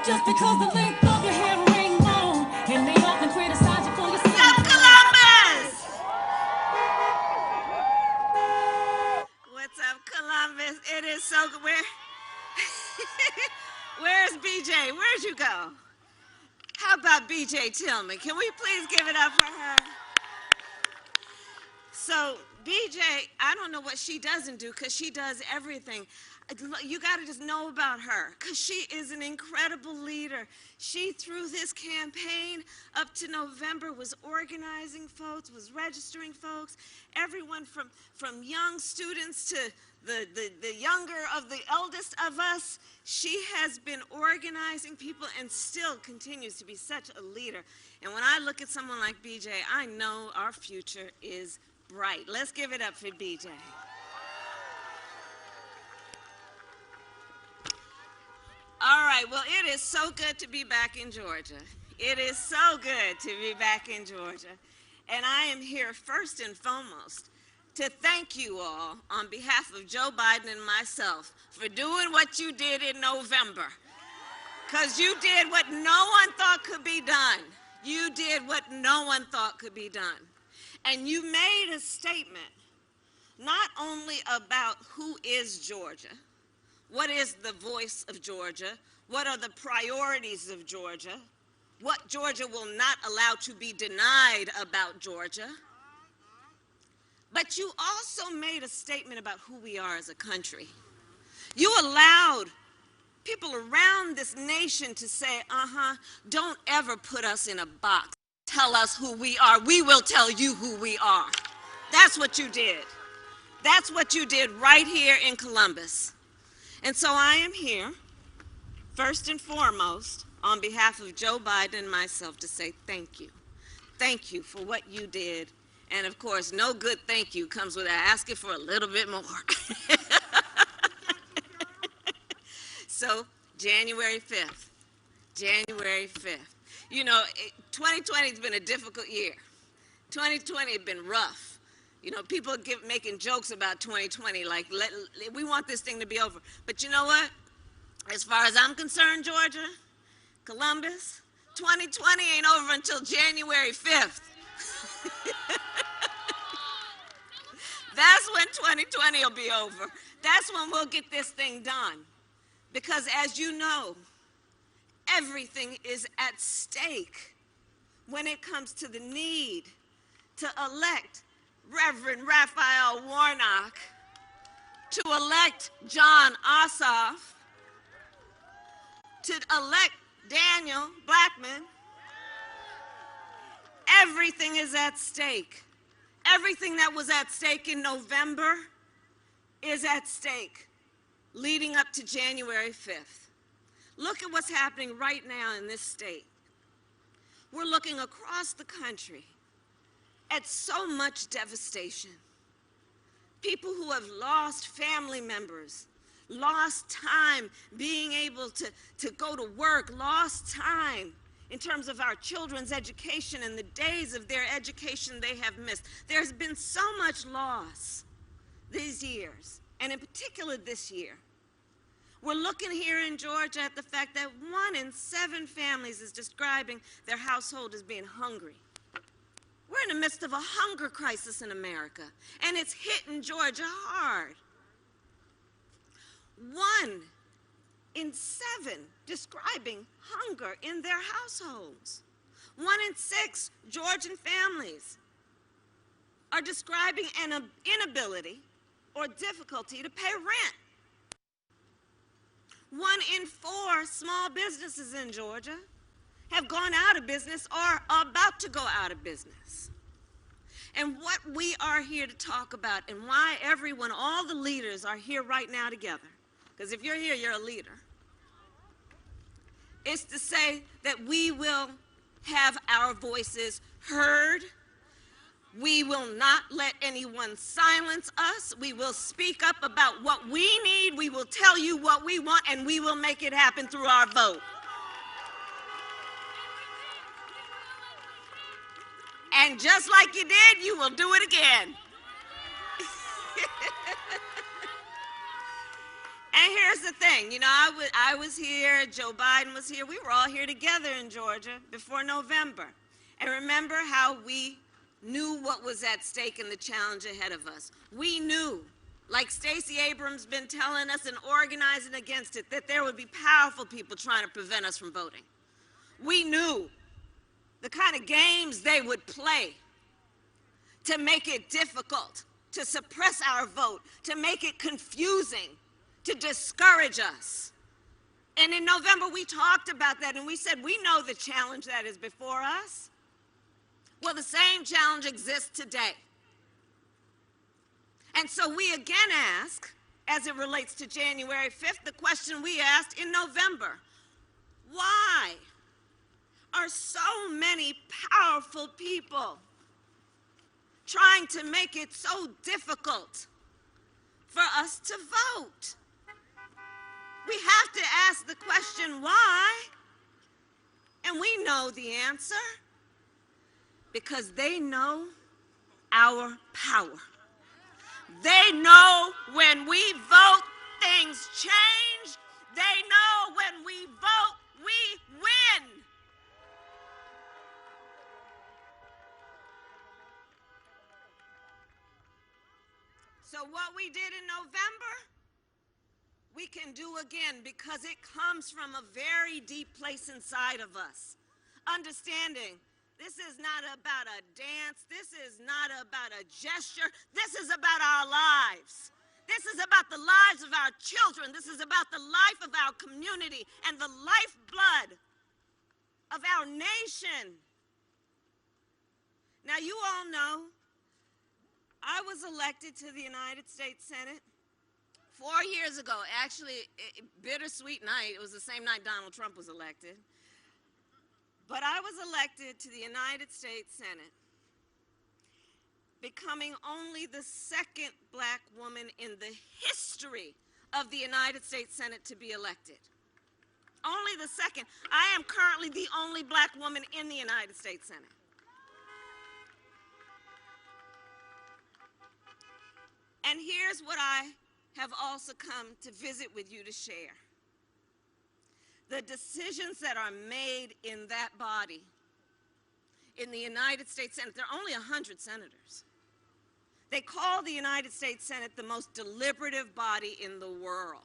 just because the length of your hair rainbow, and they often criticize you for your skin. Columbus? What's up, Columbus? It is so good. Where's BJ? Where'd you go? How about BJ Tillman? Can we please give it up for her? So BJ, I don't know what she doesn't do because she does everything. You got to just know about her because she is an incredible leader. She, through this campaign up to November, was organizing folks, was registering folks, everyone from young students to the younger of the eldest of us. She has been organizing people and still continues to be such a leader. And when I look at someone like BJ, I know our future is bright. Let's give it up for BJ. All right, well, it is so good to be back in Georgia. It is so good to be back in Georgia. And I am here first and foremost to thank you all on behalf of Joe Biden and myself for doing what you did in November. Because you did what no one thought could be done. You did what no one thought could be done. And you made a statement not only about who is Georgia, what is the voice of Georgia, what are the priorities of Georgia, what Georgia will not allow to be denied about Georgia, but you also made a statement about who we are as a country. You allowed people around this nation to say, don't ever put us in a box. Tell us who we are. We will tell you who we are. That's what you did. That's what you did right here in Columbus. And so I am here, first and foremost, on behalf of Joe Biden and myself to say thank you. Thank you for what you did. And of course, no good thank you comes without asking for a little bit more. So, January 5th. January 5th. You know, 2020 has been a difficult year. 2020 has been rough. You know, people making jokes about 2020, like, we want this thing to be over. But you know what? As far as I'm concerned, Georgia, Columbus, 2020 ain't over until January 5th. That's when 2020 will be over. That's when we'll get this thing done. Because as you know, everything is at stake when it comes to the need to elect Reverend Raphael Warnock, to elect John Ossoff, to elect Daniel Blackman. Everything is at stake. Everything that was at stake in November is at stake leading up to January 5th. Look at what's happening right now in this state. We're looking across the country at so much devastation. People who have lost family members, lost time being able to go to work, lost time in terms of our children's education and the days of their education they have missed. There's been so much loss these years, and in particular this year. We're looking here in Georgia at the fact that 1 in 7 families is describing their household as being hungry. We're in the midst of a hunger crisis in America, and it's hitting Georgia hard. 1 in 7 describing hunger in their households. 1 in 6 Georgian families are describing an inability or difficulty to pay rent. 1 in 4 small businesses in Georgia have gone out of business or are about to go out of business. And what we are here to talk about, and why everyone, all the leaders are here right now together, because if you're here, you're a leader, is to say that we will have our voices heard. We will not let anyone silence us. We will speak up about what we need. We will tell you what we want, and we will make it happen through our vote. And just like you did, you will do it again. And here's the thing, you know, I was here, Joe Biden was here, we were all here together in Georgia before November. And remember how we knew what was at stake and the challenge ahead of us. We knew, like Stacey Abrams been telling us and organizing against it, that there would be powerful people trying to prevent us from voting. We knew the kind of games they would play to make it difficult, to suppress our vote, to make it confusing, to discourage us. And in November, we talked about that and we said, we know the challenge that is before us. Well, the same challenge exists today. And so we again ask, as it relates to January 5th, the question we asked in November: why are so many powerful people trying to make it so difficult for us to vote? We have to ask the question, why? And we know the answer. Because they know our power. They know when we vote, things change. They know when we vote, we win. So what we did in November, we can do again, because it comes from a very deep place inside of us. Understanding this is not about a dance. This is not about a gesture. This is about our lives. This is about the lives of our children. This is about the life of our community and the lifeblood of our nation. Now, you all know I was elected to the United States Senate 4 years ago. Actually, bittersweet night. It was the same night Donald Trump was elected. But I was elected to the United States Senate, becoming only the second black woman in the history of the United States Senate to be elected. Only the second. I am currently the only black woman in the United States Senate. And here's what I have also come to visit with you to share. The decisions that are made in that body, in the United States Senate, there are only 100 senators. They call the United States Senate the most deliberative body in the world.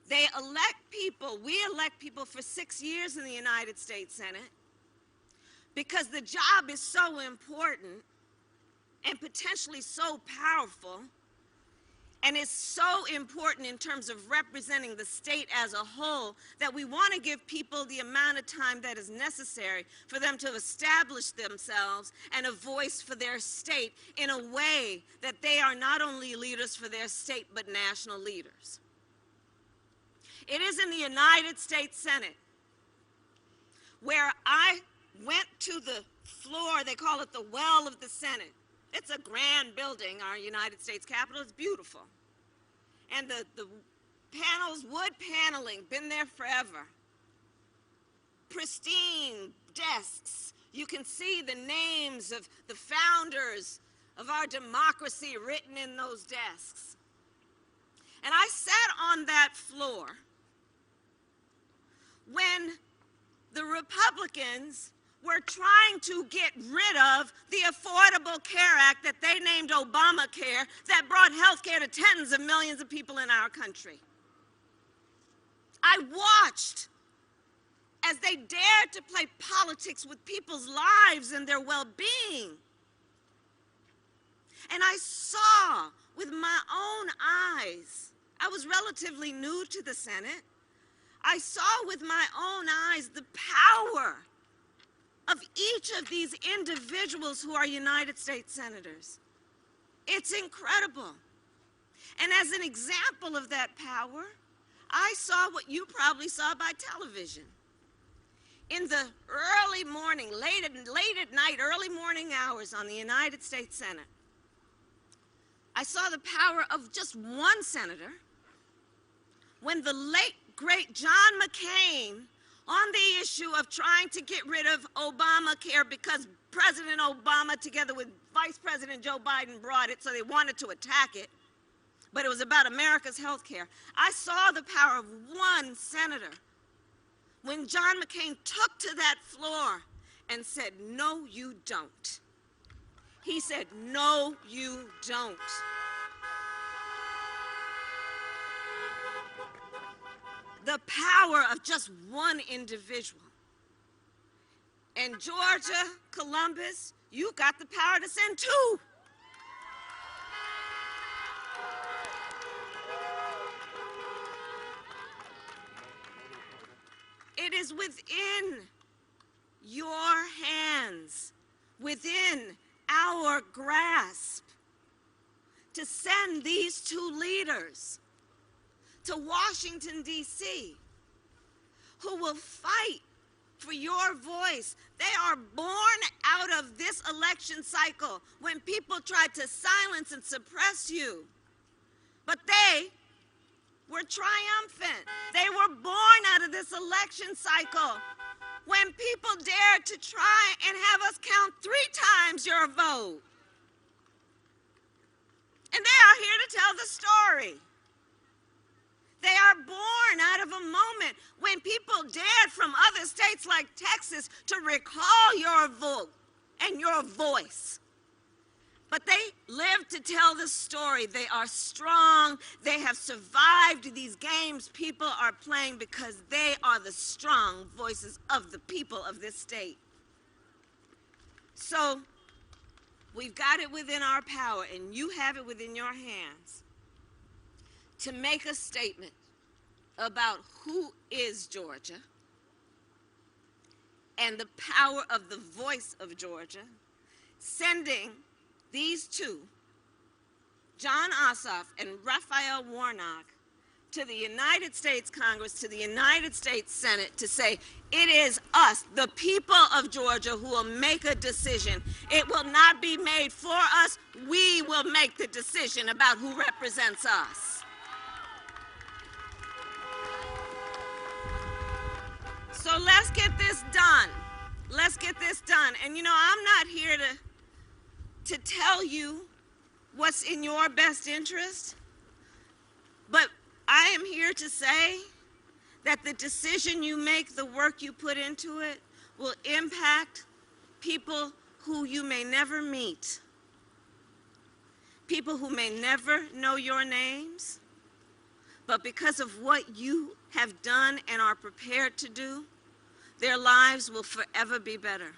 They elect people, we elect people for 6 years in the United States Senate because the job is so important and potentially so powerful, and it's so important in terms of representing the state as a whole that we want to give people the amount of time that is necessary for them to establish themselves and a voice for their state in a way that they are not only leaders for their state but national leaders. It is in the United States Senate where I went to the floor, they call it the well of the Senate. It's a grand building, our United States Capitol. It's beautiful. And the panels, wood paneling, been there forever. Pristine desks. You can see the names of the founders of our democracy written in those desks. And I sat on that floor when the Republicans were trying to get rid of the Affordable Care Act that they named Obamacare, that brought health care to tens of millions of people in our country. I watched as they dared to play politics with people's lives and their well-being. And I saw with my own eyes, I was relatively new to the Senate, I saw with my own eyes the power of each of these individuals who are United States senators. It's incredible. And as an example of that power, I saw what you probably saw by television. In the early morning, late at night, early morning hours on the United States Senate, I saw the power of just one senator when the late, great John McCain, on the issue of trying to get rid of Obamacare because President Obama, together with Vice President Joe Biden, brought it, so they wanted to attack it. but it was about America's health care. I saw the power of one senator when John McCain took to that floor and said, "No, you don't." He said, "No, you don't." The power of just one individual. And Georgia, Columbus, you got the power to send two. It is within your hands, within our grasp, to send these two leaders to Washington, D.C., who will fight for your voice. They are born out of this election cycle when people tried to silence and suppress you. But they were triumphant. They were born out of this election cycle when people dared to try and have us count 3 times your vote. And they are here to tell the story. They are born out of a moment when people dared from other states like Texas to recall your vote and your voice. But they live to tell the story. They are strong. They have survived these games people are playing because they are the strong voices of the people of this state. So we've got it within our power, and you have it within your hands, to make a statement about who is Georgia and the power of the voice of Georgia, sending these two, John Ossoff and Raphael Warnock, to the United States Congress, to the United States Senate, to say, it is us, the people of Georgia, who will make a decision. It will not be made for us. We will make the decision about who represents us. So let's get this done. Let's get this done. And you know, I'm not here to tell you what's in your best interest, but I am here to say that the decision you make, the work you put into it, will impact people who you may never meet, people who may never know your names, but because of what you have done and are prepared to do, their lives will forever be better.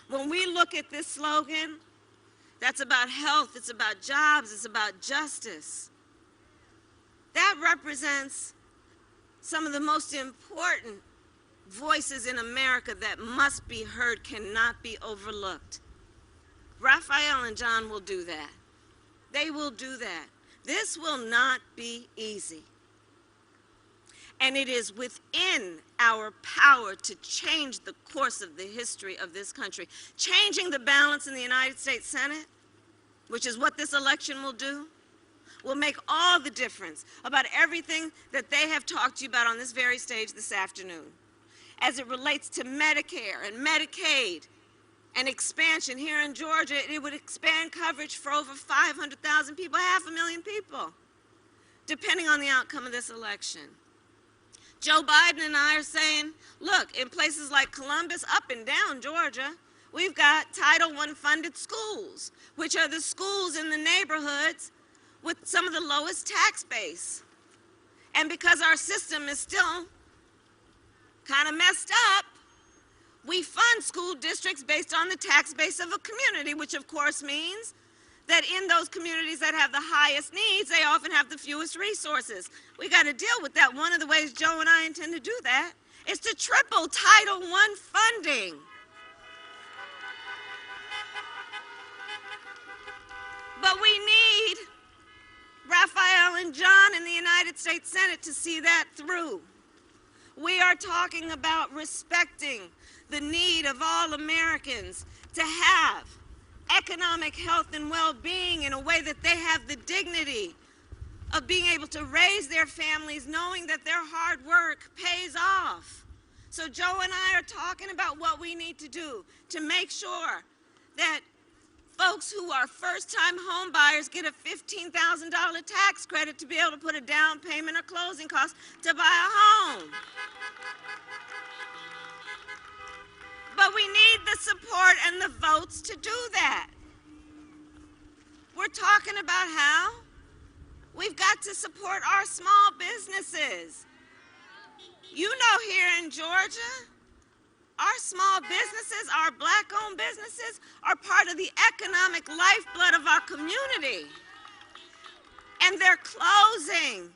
When we look at this slogan, that's about health, it's about jobs, it's about justice. That represents some of the most important voices in America that must be heard, cannot be overlooked. Raphael and John will do that. They will do that. This will not be easy. And it is within our power to change the course of the history of this country. Changing the balance in the United States Senate, which is what this election will do, will make all the difference about everything that they have talked to you about on this very stage this afternoon. As it relates to Medicare and Medicaid and expansion here in Georgia, it would expand coverage for over 500,000 people, 500,000 people, depending on the outcome of this election. Joe Biden and I are saying, look, in places like Columbus, up and down Georgia, we've got Title I funded schools, which are the schools in the neighborhoods with some of the lowest tax base. And because our system is still kind of messed up, we fund school districts based on the tax base of a community, which of course means that in those communities that have the highest needs, they often have the fewest resources. We got to deal with that. One of the ways Joe and I intend to do that is to triple Title I funding. But we need Raphael and John in the United States Senate to see that through. We are talking about respecting the need of all Americans to have economic health and well-being in a way that they have the dignity of being able to raise their families knowing that their hard work pays off. So Joe and I are talking about what we need to do to make sure that Folks who are first-time home buyers get a $15,000 tax credit to be able to put a down payment or closing costs to buy a home. But we need the support and the votes to do that. We're talking about how we've got to support our small businesses. You know, here in Georgia, our small businesses, our black-owned businesses, are part of the economic lifeblood of our community. And they're closing.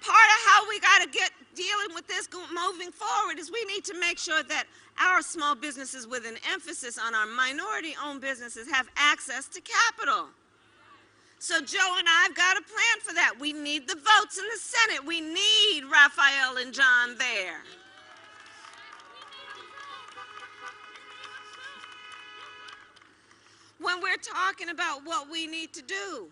Part of how we got to get dealing with this moving forward is we need to make sure that our small businesses, with an emphasis on our minority-owned businesses, have access to capital. So Joe and I have got a plan for that. We need the votes in the Senate. We need Raphael and John there. When we're talking about what we need to do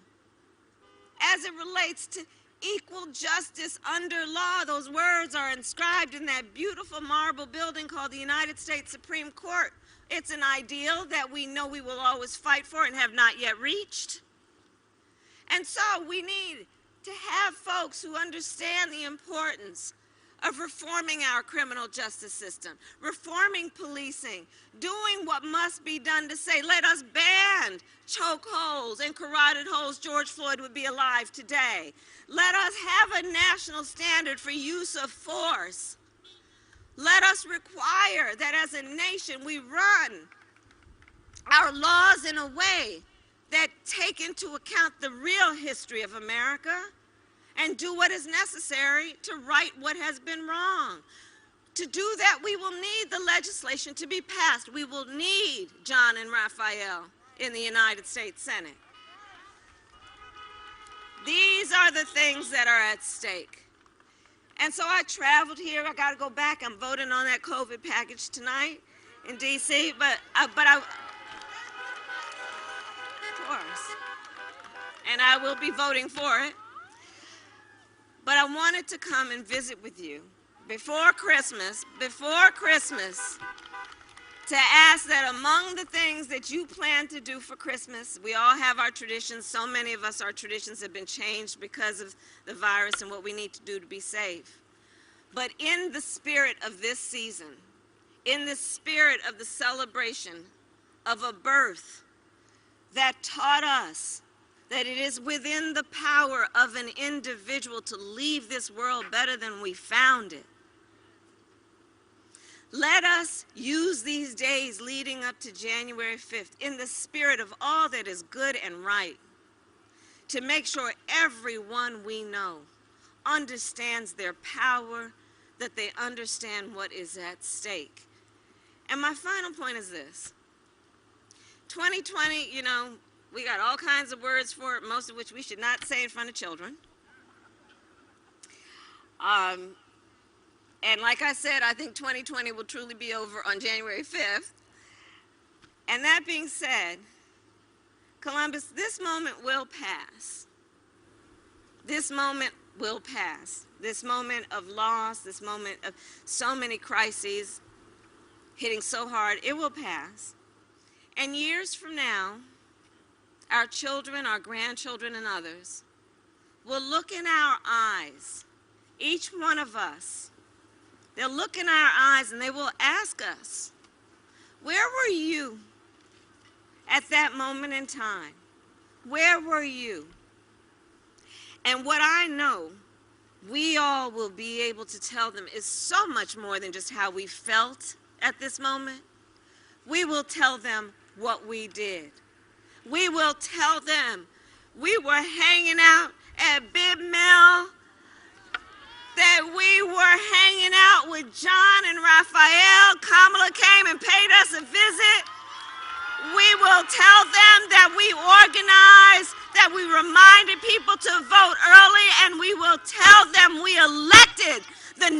as it relates to equal justice under law, those words are inscribed in that beautiful marble building called the United States Supreme Court. It's an ideal that we know we will always fight for and have not yet reached. And so we need to have folks who understand the importance of reforming our criminal justice system, reforming policing, doing what must be done to say, let us ban chokeholds and carotid holds. George Floyd would be alive today. Let us have a national standard for use of force. Let us require that as a nation we run our laws in a way that take into account the real history of America and do what is necessary to right what has been wrong. To do that, we will need the legislation to be passed. We will need John and Raphael in the United States Senate. These are the things that are at stake. And so I traveled here. I got to go back. I'm voting on that COVID package tonight in D.C., but I, of course, and I will be voting for it. But I wanted to come and visit with you before Christmas, to ask that among the things that you plan to do for Christmas, we all have our traditions. So many of us, our traditions have been changed because of the virus and what we need to do to be safe. But in the spirit of this season, in the spirit of the celebration of a birth that taught us that it is within the power of an individual to leave this world better than we found it. Let us use these days leading up to January 5th in the spirit of all that is good and right to make sure everyone we know understands their power, that they understand what is at stake. And my final point is this. 2020, you know, we got all kinds of words for it, most of which we should not say in front of children. And like I said, I think 2020 will truly be over on January 5th. And that being said, Columbus, this moment will pass. This moment will pass. This moment of loss, this moment of so many crises hitting so hard, it will pass. And years from now, our children, our grandchildren, and others will look in our eyes, each one of us. They'll look in our eyes and they will ask us, where were you at that moment in time? Where were you? And what I know we all will be able to tell them is so much more than just how we felt at this moment. We will tell them what we did. We will tell them we were hanging out at Bib Mill, that we were hanging out with John and Raphael. Kamala came and paid us a visit. We will tell them that we organized, that we reminded people to vote early, and we will tell them we elected the